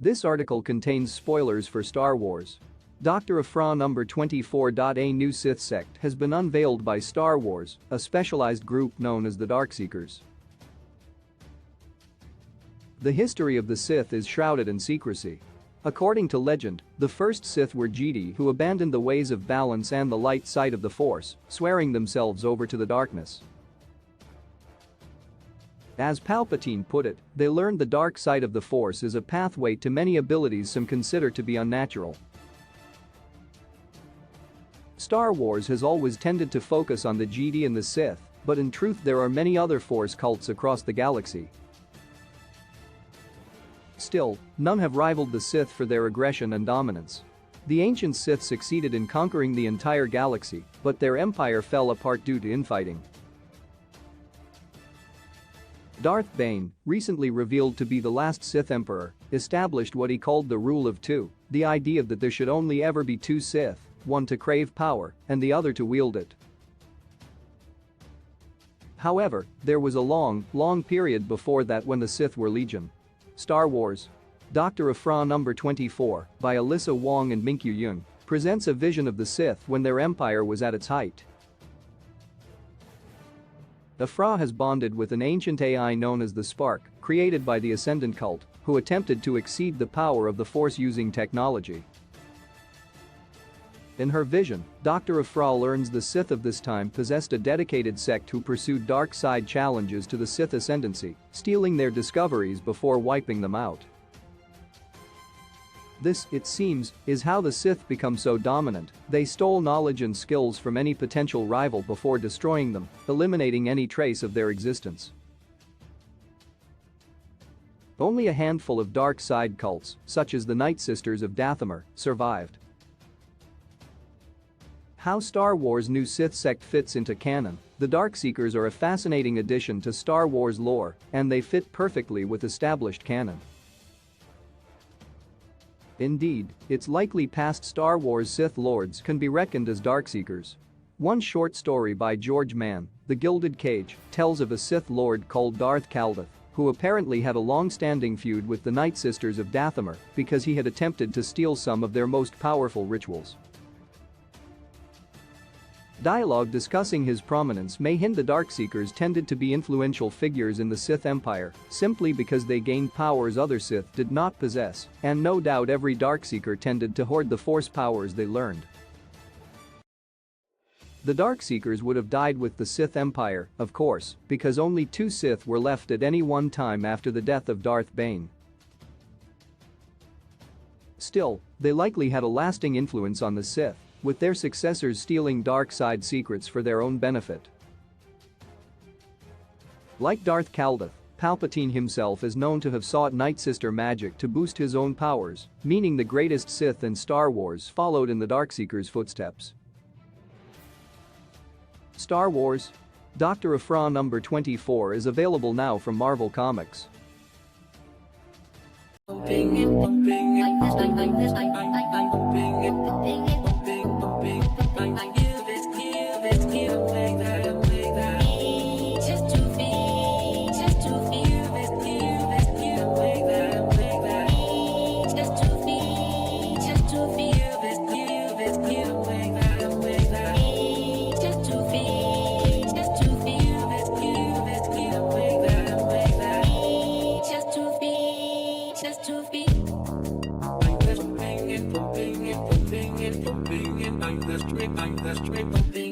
This article contains spoilers for Star Wars. Dr. Afra number 24. A new Sith sect has been unveiled by Star Wars, a specialized group known as the Darkseekers. The history of the Sith is shrouded in secrecy. According to legend, the first Sith were Jedi who abandoned the ways of balance and the light side of the Force, swearing themselves over to the darkness. As Palpatine put it, they learned the dark side of the Force is a pathway to many abilities some consider to be unnatural. Star Wars has always tended to focus on the Jedi and the Sith, but in truth there are many other Force cults across the galaxy. Still, none have rivaled the Sith for their aggression and dominance. The ancient Sith succeeded in conquering the entire galaxy, but their empire fell apart due to infighting. Darth Bane, recently revealed to be the last Sith Emperor, established what he called the Rule of Two, the idea that there should only ever be two Sith, one to crave power and the other to wield it. However, there was a long period before that when the Sith were legion. Star Wars. Dr. Afra number 24, by Alyssa Wong and Minkyu Yoon, presents a vision of the Sith when their empire was at its height. Afra has bonded with an ancient AI known as the Spark, created by the Ascendant cult, who attempted to exceed the power of the Force using technology. In her vision, Dr. Afra learns the Sith of this time possessed a dedicated sect who pursued dark side challenges to the Sith ascendancy, stealing their discoveries before wiping them out. This, it seems, is how the Sith become so dominant. They stole knowledge and skills from any potential rival before destroying them, eliminating any trace of their existence. Only a handful of dark side cults, such as the Night Sisters of Dathomir, survived. How Star Wars' new Sith sect fits into canon. The Darkseekers are a fascinating addition to Star Wars lore, and they fit perfectly with established canon. Indeed, it's likely past Star Wars Sith Lords can be reckoned as Darkseekers. One short story by George Mann, The Gilded Cage, tells of a Sith Lord called Darth Kaldith, who apparently had a long-standing feud with the Night Sisters of Dathomir because he had attempted to steal some of their most powerful rituals. Dialogue discussing his prominence may hint the Darkseekers tended to be influential figures in the Sith Empire simply because they gained powers other Sith did not possess, and no doubt every Darkseeker tended to hoard the Force powers they learned. The Darkseekers would have died with the Sith Empire, of course, because only two Sith were left at any one time after the death of Darth Bane. Still, they likely had a lasting influence on the Sith, with their successors stealing dark side secrets for their own benefit. Like Darth Kaldith, Palpatine himself is known to have sought Night Sister magic to boost his own powers, meaning the greatest Sith in Star Wars followed in the Darkseekers' footsteps. Star Wars. Dr. Afra number 24 is available now from Marvel Comics. I'm the strip,